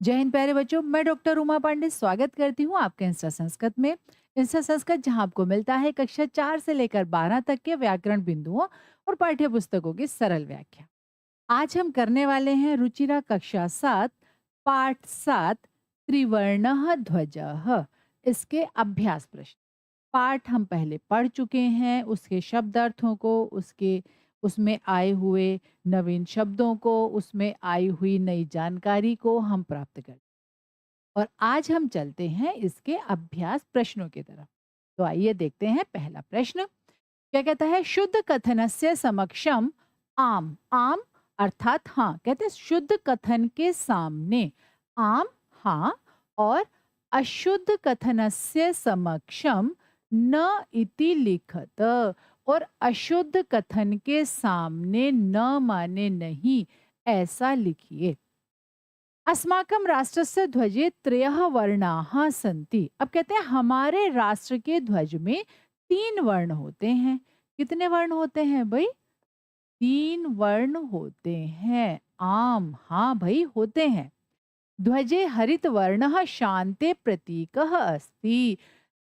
जय हिंद प्यारे बच्चों, मैं डॉक्टर उमा पांडे स्वागत करती हूँ आपके इंस्टा संस्कृत में। इंस्टा संस्कृत जहाँ आपको मिलता है कक्षा 4 से लेकर 12 तक के व्याकरण बिंदुओं और पाठ्य पुस्तकों की सरल व्याख्या। आज हम करने वाले हैं रुचिरा कक्षा 7 पाठ 7 त्रिवर्णः ध्वजः, इसके अभ्यास प्रश्न। पाठ हम पहले पढ़ चुके हैं, उसके शब्द अर्थों को, उसके उसमें आए हुए नवीन शब्दों को, उसमें आई हुई नई जानकारी को हम प्राप्त कर और आज हम चलते हैं इसके अभ्यास प्रश्नों की तरफ। तो आइए देखते हैं पहला प्रश्न क्या कहता है। शुद्ध कथनस्य समक्षम आम, आम अर्थात हाँ, कहते हैं शुद्ध कथन के सामने आम हाँ और अशुद्ध कथनस्य समक्षम न इति लिखत, और अशुद्ध कथन के सामने न माने नहीं ऐसा लिखिए। अस्माकं राष्ट्रस्य ध्वजे त्रयः वर्णाः सन्ति। अब कहते हैं हमारे राष्ट्र के ध्वज में 3 वर्ण होते हैं। कितने वर्ण होते हैं भाई? 3 वर्ण होते हैं। आम, हाँ भाई होते हैं। ध्वजे हरित वर्णः शांते प्रतीकः अस्ति।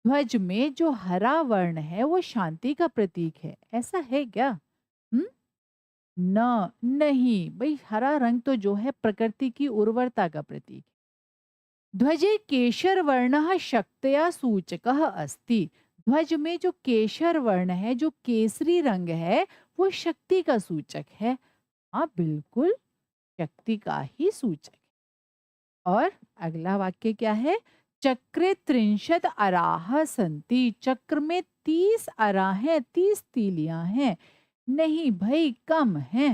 ध्वज में जो हरा वर्ण है वो शांति का प्रतीक है। ऐसा है क्या? हुँ? न, नहीं भाई, हरा रंग तो जो है प्रकृति की उर्वरता का प्रतीक। ध्वजे केशर वर्ण शक्तया सूचकः अस्ति। ध्वज में जो केशर वर्ण है, जो केसरी रंग है, वो शक्ति का सूचक है। हाँ बिल्कुल, शक्ति का ही सूचक। और अगला वाक्य क्या है? चक्रे त्रिंशत अराह संति। चक्र में 30 अरा हैं, 30 तीलियां हैं। नहीं भाई, कम है।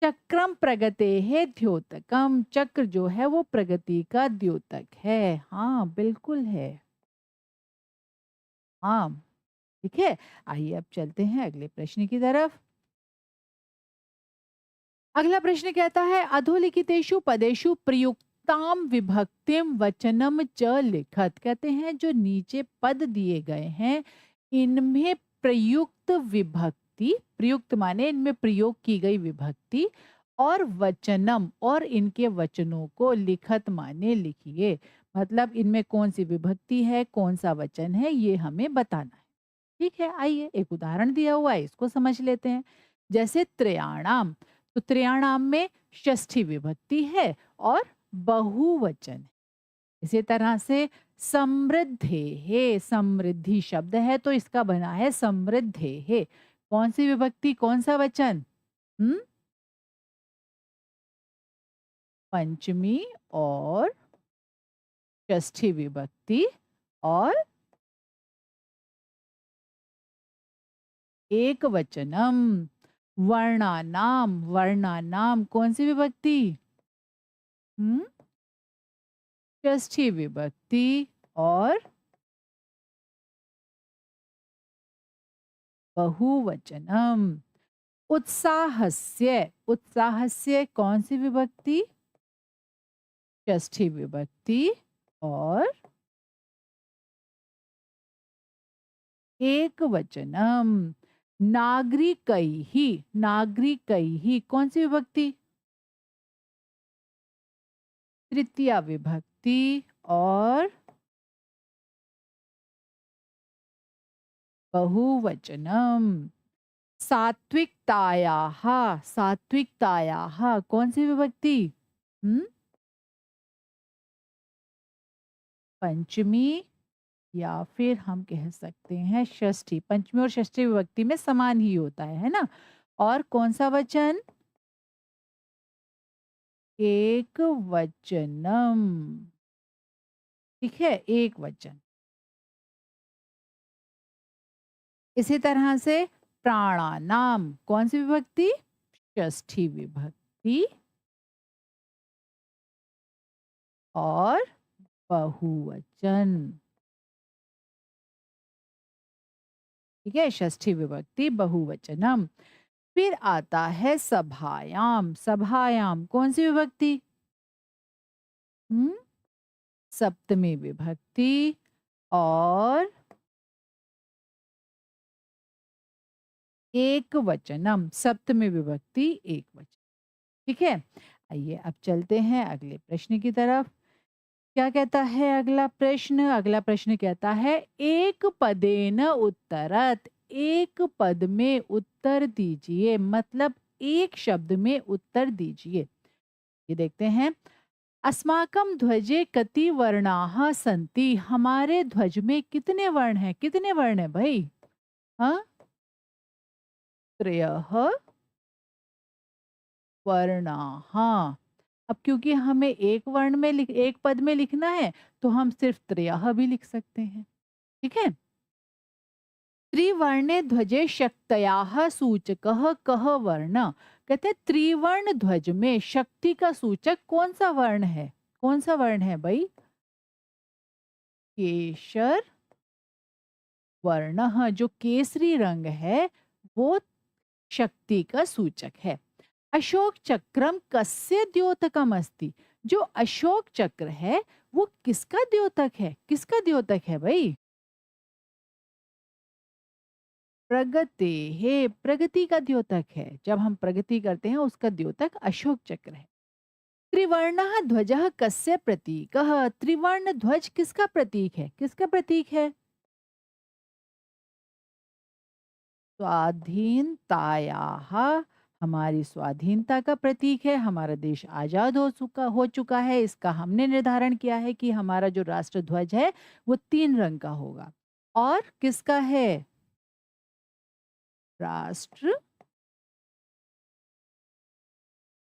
चक्रम प्रगते है द्योतकम। चक्र जो है वो प्रगति का द्योतक है। हाँ बिल्कुल है। हाँ, ठीक है। आइए अब चलते हैं अगले प्रश्न की तरफ। अगला प्रश्न कहता है अधोलिखितेषु पदेषु प्रयुक्ताम विभक्तिम वचनम च लिखत। कहते हैं जो नीचे पद दिए गए हैं इनमें प्रयुक्त विभक्ति, प्रयुक्त माने इनमें प्रयोग की गई विभक्ति, और वचनम और इनके वचनों को लिखत माने लिखिए। मतलब इनमें कौन सी विभक्ति है, कौन सा वचन है, ये हमें बताना है। ठीक है, आइए एक उदाहरण दिया हुआ है, इसको समझ लेते हैं। जैसे त्रयाणाम, तो त्रयाणाम में षष्ठी विभक्ति है और बहुवचन है। इसी तरह से समृद्धे है, समृद्धि शब्द है तो इसका बना है समृद्धे है। कौन सी विभक्ति, कौन सा वचन? हम्म, पंचमी और षष्ठी विभक्ति और एक वचनम। वर्णानाम, वर्णानाम कौन सी विभक्ति? हम्म, षष्ठी विभक्ति और बहुवचनम। उत्साहस्य, उत्साहस्य कौन सी विभक्ति? षष्ठी विभक्ति और एक वचनम। नागरिकैहि, नागरिकैहि कौन सी विभक्ति? तृतीया विभक्ति और बहुवचनम। सात्विकतायाः, सात्विकतायाः कौन सी विभक्ति? हम्म, पंचमी या फिर हम कह सकते हैं षष्ठी। पंचमी और षष्ठी विभक्ति में समान ही होता है ना? और कौन सा वचन? एक वचनम। ठीक है, एक वचन। इसी तरह से प्राणानाम कौन सी विभक्ति? षष्ठी विभक्ति और बहुवचन। ठीक है, षष्ठी विभक्ति बहुवचनम। फिर आता है सभायाम, सभायाम कौन सी विभक्ति? हम्म, सप्तमी विभक्ति और एक वचनम। सप्तमी विभक्ति एक वचन। ठीक है, आइए अब चलते हैं अगले प्रश्न की तरफ। क्या कहता है अगला प्रश्न? अगला प्रश्न कहता है एक पदेन उत्तरत, एक पद में उत्तर दीजिए, मतलब एक शब्द में उत्तर दीजिए। ये देखते हैं। अस्माकं ध्वजे कति वर्णाः सन्ति, हमारे ध्वज में कितने वर्ण हैं? कितने वर्ण हैं भाई? हाँ, त्रयः वर्णाः। अब क्योंकि हमें एक पद में लिखना है, तो हम सिर्फ त्रयः भी लिख सकते हैं। ठीक है। त्रिवर्णे ध्वजे शक्तयाः सूचकः कः वर्ण? कहते हैं त्रिवर्ण ध्वज में शक्ति का सूचक कौन सा वर्ण है? कौन सा वर्ण है भाई? केशर वर्णः, जो केसरी रंग है वो शक्ति का सूचक है। अशोक चक्रम कस्य द्योतकम अस्ति? जो अशोक चक्र है वो किसका द्योतक है? किसका द्योतक है भाई? प्रगति है, प्रगति का द्योतक है। जब हम प्रगति करते हैं उसका द्योतक अशोक चक्र है। त्रिवर्णः ध्वजः कस्य प्रतीकः? त्रिवर्ण ध्वज किसका प्रतीक है? किसका प्रतीक है? स्वाधीनतायाः, हमारी स्वाधीनता का प्रतीक है। हमारा देश आजाद हो चुका है। इसका हमने निर्धारण किया है कि हमारा जो राष्ट्र ध्वज है वो 3 रंग का होगा। और किसका है? राष्ट्र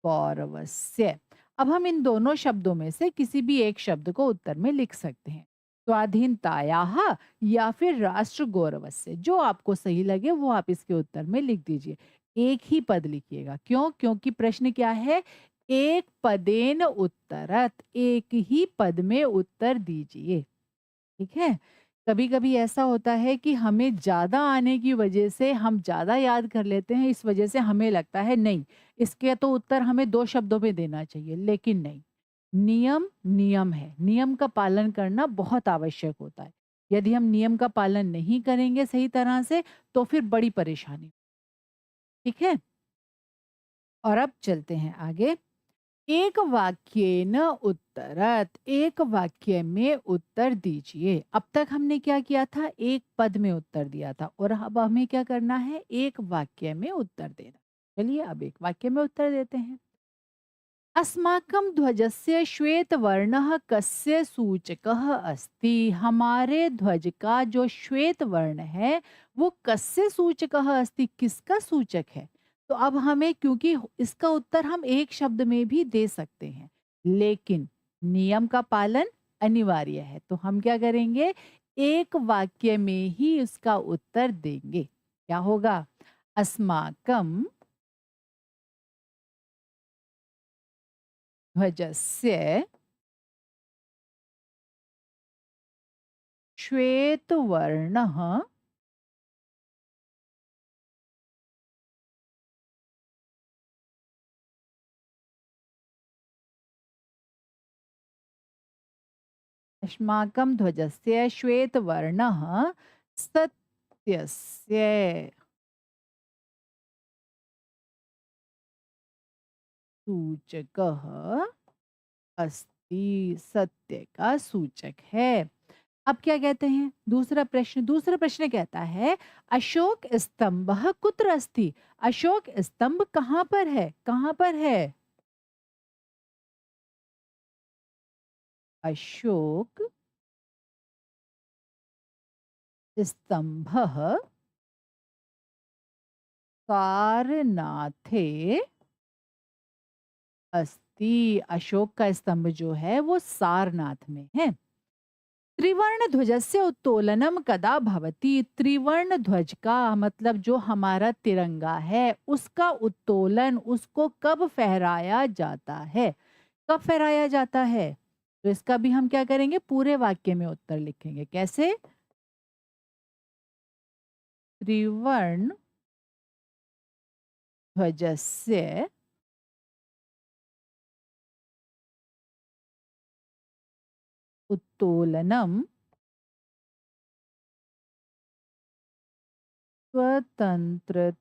गौरवस्य। अब हम इन दोनों शब्दों में से किसी भी एक शब्द को उत्तर में लिख सकते हैं। स्वाधीनतायाः या फिर राष्ट्र गौरवस्य, जो आपको सही लगे वो आप इसके उत्तर में लिख दीजिए। एक ही पद लिखिएगा। क्यों? क्योंकि प्रश्न क्या है? एक पदेन उत्तरत, एक ही पद में उत्तर दीजिए। ठीक है। कभी कभी ऐसा होता है कि हमें ज्यादा आने की वजह से हम ज्यादा याद कर लेते हैं, इस वजह से हमें लगता है नहीं, इसके तो उत्तर हमें 2 शब्दों में देना चाहिए, लेकिन नहीं। नियम नियम है, नियम का पालन करना बहुत आवश्यक होता है। यदि हम नियम का पालन नहीं करेंगे सही तरह से तो फिर बड़ी परेशानी। ठीक है। और अब चलते हैं आगे। एक वाक्य न उत्तरत, एक वाक्य में उत्तर दीजिए। अब तक हमने क्या किया था? एक पद में उत्तर दिया था और अब हमें क्या करना है? एक वाक्य में उत्तर देना। चलिए अब एक वाक्य में उत्तर देते हैं। अस्माकं ध्वजस्य श्वेत वर्णः कस्य सूचकः अस्ति? हमारे ध्वज का जो श्वेत वर्ण है वो कस्य सूचकः अस्ति? किसका सूचक है? तो अब हमें, क्योंकि इसका उत्तर हम एक शब्द में भी दे सकते हैं, लेकिन नियम का पालन अनिवार्य है, तो हम क्या करेंगे? एक वाक्य में ही उसका उत्तर देंगे। क्या होगा? अस्माकं ध्वजस्य श्वेतवर्णः अस्माकं ध्वजस्य श्वेतवर्णः सत्यस्य सूचकः अस्ति, सत्य का सूचक है। अब क्या कहते हैं? दूसरा प्रश्न कहता है अशोक स्तंभः कुत्र अस्ति? अशोक स्तंभ कहाँ पर है? कहाँ पर है? अशोक स्तंभः सारनाथे अस्ति। अशोक का स्तंभ जो है वो सारनाथ में है। त्रिवर्ण ध्वजस्य उत्तोलनम कदा भवति? त्रिवर्ण ध्वज का मतलब जो हमारा तिरंगा है उसका उत्तोलन, उसको कब फहराया जाता है? कब फहराया जाता है? तो इसका भी हम क्या करेंगे? पूरे वाक्य में उत्तर लिखेंगे। कैसे? त्रिवर्ण ध्वजस्य उत्तोलनम स्वतंत्रता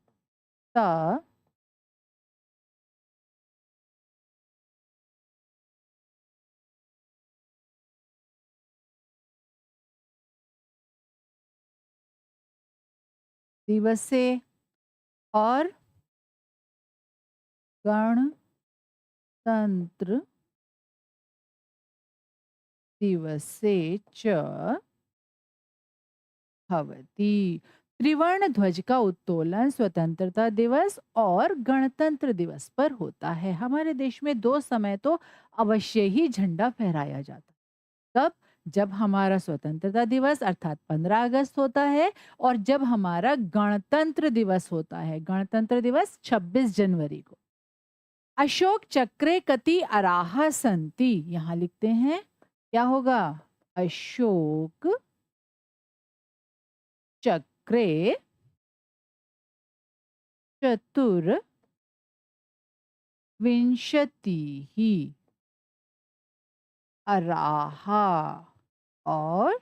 दिवसे और गणतंत्र दिवसे च भवति। त्रिवर्ण ध्वज का उत्तोलन स्वतंत्रता दिवस और गणतंत्र दिवस पर होता है। हमारे देश में दो समय तो अवश्य ही झंडा फहराया जाता है। कब? जब हमारा स्वतंत्रता दिवस अर्थात 15 अगस्त होता है और जब हमारा गणतंत्र दिवस होता है। गणतंत्र दिवस 26 जनवरी को। अशोक चक्रे कति अराहा संति, यहाँ लिखते हैं क्या होगा? अशोक चक्रे चतुर्विंशतिः अराहा और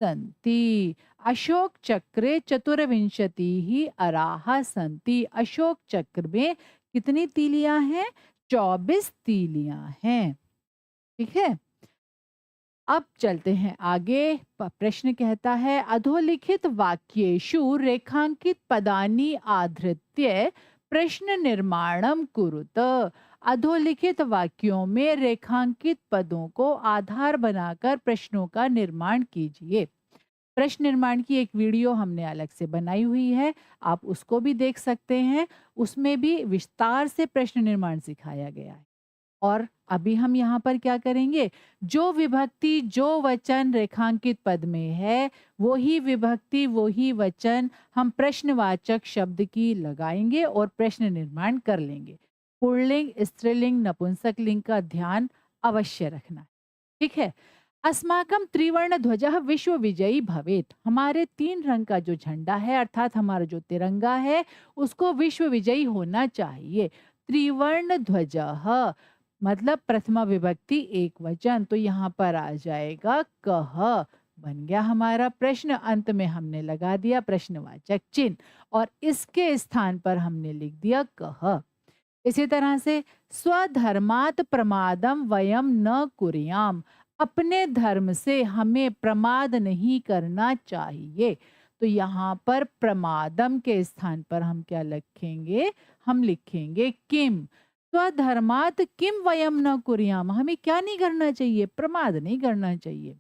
संति। अशोक चक्रे चतुर्विंशतिः अराहा संति। अशोक चक्र में कितनी तीलियां हैं? 24 तीलियां हैं। ठीक है, अब चलते हैं आगे। प्रश्न कहता है अधोलिखित वाक्येषु रेखांकित पदानि आधृत्य प्रश्न निर्माणम कुरुत। अधोलिखित वाक्यों में रेखांकित पदों को आधार बनाकर प्रश्नों का निर्माण कीजिए। प्रश्न निर्माण की एक वीडियो हमने अलग से बनाई हुई है, आप उसको भी देख सकते हैं। उसमें भी विस्तार से प्रश्न निर्माण सिखाया गया है। और अभी हम यहाँ पर क्या करेंगे? जो विभक्ति जो वचन रेखांकित पद में है वो विभक्ति वो वचन हम प्रश्नवाचक शब्द की लगाएंगे और प्रश्न निर्माण कर लेंगे। पुल्लिंग स्त्रीलिंग नपुंसक लिंग का ध्यान अवश्य रखना है। ठीक है, अस्माकं त्रिवर्ण ध्वजः विश्व विजयी भवेत। हमारे 3 रंग का जो झंडा है अर्थात हमारा जो तिरंगा है उसको विश्व विजयी होना चाहिए। त्रिवर्ण ध्वजः मतलब प्रथमा विभक्ति एक वचन, तो यहाँ पर आ जाएगा कह। बन गया हमारा प्रश्न। अंत में हमने लगा दिया प्रश्नवाचक चिन्ह और इसके स्थान पर हमने लिख दिया कह। इसी तरह से स्वधर्मात् प्रमादम वयम न कुर्याम। अपने धर्म से हमें प्रमाद नहीं करना चाहिए। तो यहाँ पर प्रमादम के स्थान पर हम क्या लिखेंगे? हम लिखेंगे किम। स्वधर्मात् किम वयम न कुर्याम, हमें क्या नहीं करना चाहिए? प्रमाद नहीं करना चाहिए।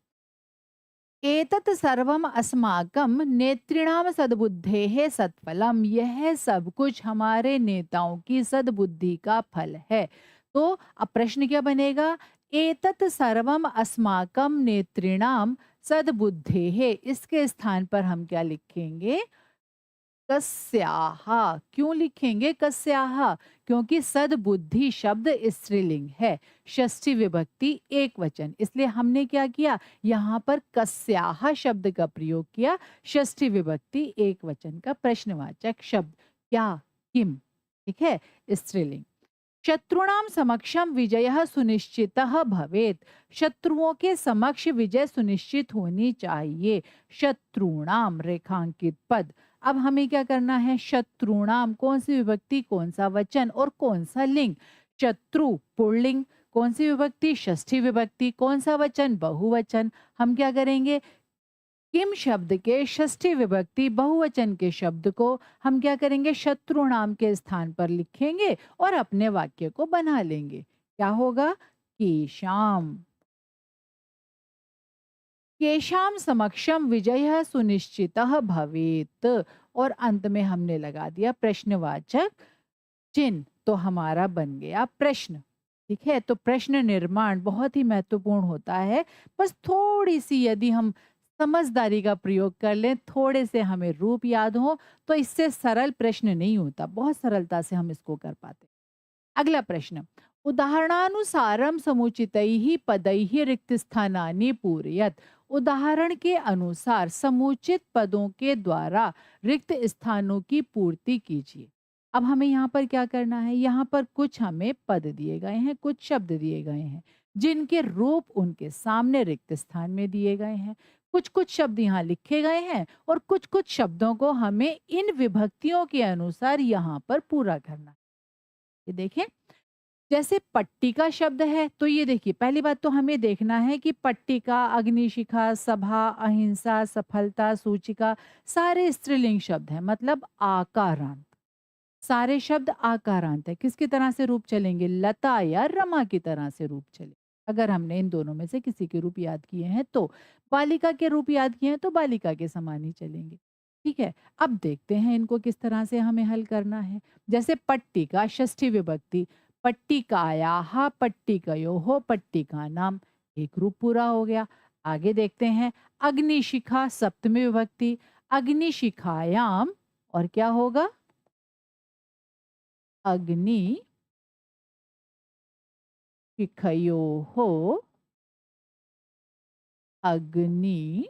एतत् सर्वम अस्माकं नेतृणाम सद्बुद्धेः सत्फलम। यह सब कुछ हमारे नेताओं की सद्बुद्धि का फल है। तो अब प्रश्न क्या बनेगा? एतत् सर्वम अस्माकं नेतृणाम सद्बुद्धेः, इसके स्थान पर हम क्या लिखेंगे? कस्याः। क्यों लिखेंगे कस्याः? क्योंकि सद्बुद्धि शब्द स्त्रीलिंग है, षष्ठी विभक्ति एक वचन, इसलिए हमने क्या किया? यहाँ पर कस्याः शब्द का प्रयोग किया। षष्ठी विभक्ति एक वचन का प्रश्नवाचक शब्द क्या? किम। ठीक है, स्त्रीलिंग। शत्रुणाम समक्षम विजय सुनिश्चितः भवेत। शत्रुओं के समक्ष विजय सुनिश्चित होनी चाहिए। शत्रुणाम रेखांकित पद। अब हमें क्या करना है? शत्रुणाम कौन सी विभक्ति कौन सा वचन और कौन सा लिंग? शत्रु पुल्लिंग, कौन सी विभक्ति? षष्ठी विभक्ति, कौन सा वचन? बहुवचन। हम क्या करेंगे? किम शब्द के षष्ठी विभक्ति बहुवचन के शब्द को हम क्या करेंगे? शत्रुनाम के स्थान पर लिखेंगे और अपने वाक्य को बना लेंगे। क्या होगा? केशाम। केशाम समक्षम विजय सुनिश्चितः भवेत। और अंत में हमने लगा दिया प्रश्नवाचक चिन्ह, तो हमारा बन गया प्रश्न। ठीक है, तो प्रश्न निर्माण बहुत ही महत्वपूर्ण होता है। बस थोड़ी सी यदि हम समझदारी का प्रयोग कर लें, थोड़े से हमें रूप याद हो, तो इससे सरल प्रश्न नहीं होता। बहुत सरलता से हम इसको कर पाते। अगला प्रश्न, उदाहरणानुसारम समुचितैः पदैः रिक्त स्थानानि पूरयत। उदाहरण के अनुसार समुचित पदों के द्वारा रिक्त स्थानों की पूर्ति कीजिए। अब हमें यहाँ पर क्या करना है? यहाँ पर कुछ हमें पद दिए गए हैं, कुछ शब्द दिए गए हैं जिनके रूप उनके सामने रिक्त स्थान में दिए गए हैं। कुछ कुछ शब्द यहाँ लिखे गए हैं और कुछ कुछ शब्दों को हमें इन विभक्तियों के अनुसार यहाँ पर पूरा करना है। ये देखें, जैसे पट्टिका शब्द है, तो ये देखिए पहली बात तो हमें देखना है कि पट्टिका, अग्निशिखा, सभा, अहिंसा, सफलता, सूचिका सारे स्त्रीलिंग शब्द हैं, मतलब आकारांत। सारे शब्द आकारांत है। किसकी तरह से रूप चलेंगे? लता या रमा की तरह से रूप चले। अगर हमने इन दोनों में से किसी के रूप याद किए हैं तो। बालिका के रूप याद किए हैं तो बालिका के समान ही चलेंगे। ठीक है? अब देखते हैं इनको किस तरह से हमें हल करना है। जैसे पट्टिका षष्ठी विभक्ति, पट्टिकायाः पट्टिकयोः पट्टिकानां, एक रूप पूरा हो गया। आगे देखते हैं अग्निशिखा सप्तमी विभक्ति, अग्निशिखायाम, और क्या होगा? अग्नि शिखयोः अग्नि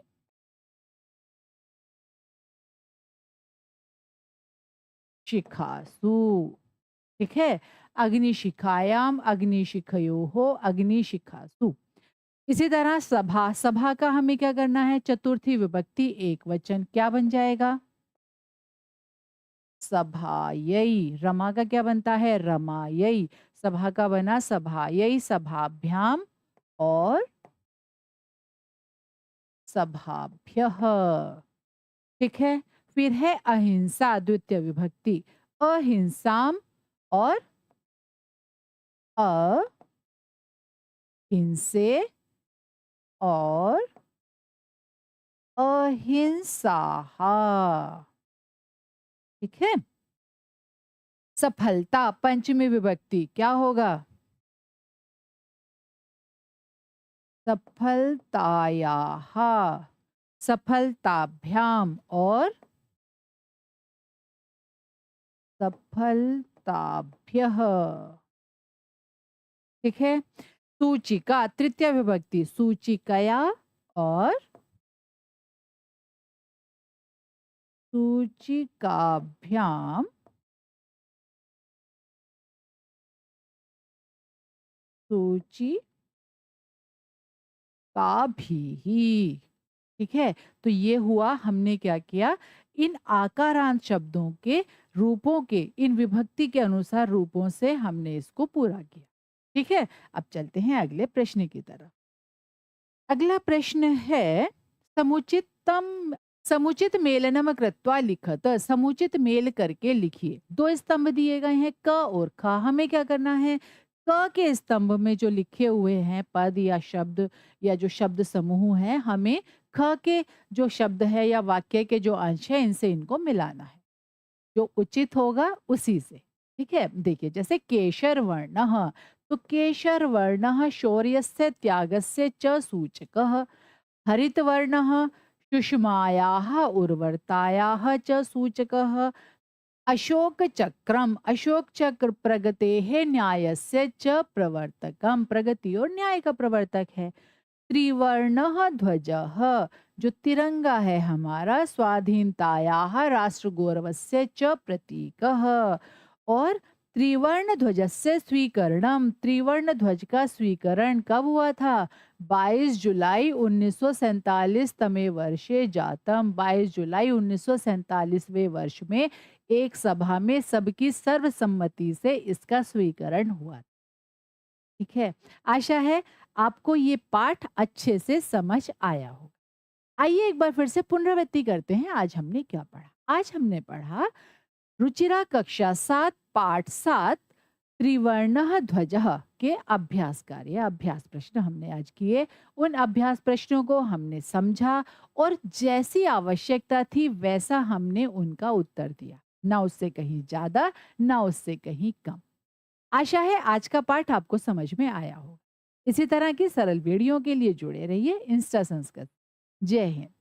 शिखासु। ठीक है? अग्निशिखायाम अग्निशिखयोः अग्निशिखासु। इसी तरह सभा, सभा का हमें क्या करना है? चतुर्थी विभक्ति एक वचन, क्या बन जाएगा? सभायै। रमा का क्या बनता है? रमायै। सभा का बना सभायै, सभाभ्याम और सभाभ्यः। ठीक है? फिर है अहिंसा द्वितीय विभक्ति, अहिंसाम और अहिंसे और अहिंसाः। ठीक है? सफलता पंचमी विभक्ति क्या होगा? सफलतायाः, सफलताभ्याम और सफलताभ्यः। ठीक है? सूचिका तृतीय विभक्ति, सूचिकया और सूचिकाभ्याम सूचिकाभिः। ठीक है? तो ये हुआ, हमने क्या किया? इन आकारांत शब्दों के रूपों के, इन विभक्ति के अनुसार रूपों से हमने इसको पूरा किया। ठीक है? अब चलते हैं अगले प्रश्न की तरफ। अगला प्रश्न है समुचितम समुचित मेलनम कृत्वा लिखत, समुचित मेल करके लिखिए। दो स्तंभ दिए गए हैं क और ख। हमें क्या करना है? क के स्तंभ में जो लिखे हुए हैं पद या शब्द या जो शब्द समूह है, हमें ख के जो शब्द है या वाक्य के जो अंश है इनसे इनको मिलाना है, जो उचित होगा उसी से। ठीक है? देखिए जैसे केशर वर्णः, तो केशर वर्णः शौर्यस्य त्यागस्य च सूचकः। हरित वर्णः सुषमायाः उर्वरतायाः च सूचकः। अशोक चक्रम, अशोक चक्र प्रगतेः न्यायस्य च प्रवर्तकम, प्रगति और न्याय का प्रवर्तक है। त्रिवर्णः ध्वजः, जो तिरंगा है हमारा, स्वाधीनतायाः राष्ट्रगौरवस्य च प्रतीकः। और त्रिवर्ण ध्वजस्य स्वीकरणम, त्रिवर्ण ध्वज का स्वीकरण कब हुआ था? 22 जुलाई 1947 तमे वर्षे जातम, 22 जुलाई 1947वें वर्ष में एक सभा में सबकी सर्वसम्मति से इसका स्वीकरण हुआ। ठीक है? आशा है आपको ये पाठ अच्छे से समझ आया होगा। आइए एक बार फिर से पुनरावृत्ति करते हैं, आज हमने क्या पढ़ा? आज हमने पढ़ा रुचिरा कक्षा 7 पाठ 7 त्रिवर्णः ध्वजः के अभ्यास कार्य, अभ्यास प्रश्न हमने आज किए। उन अभ्यास प्रश्नों को हमने समझा और जैसी आवश्यकता थी वैसा हमने उनका उत्तर दिया, ना उससे कहीं ज्यादा ना उससे कहीं कम। आशा है आज का पाठ आपको समझ में आया हो। इसी तरह की सरल वीडियो के लिए जुड़े रहिए इंस्टा संस्कृत। जय हिंद।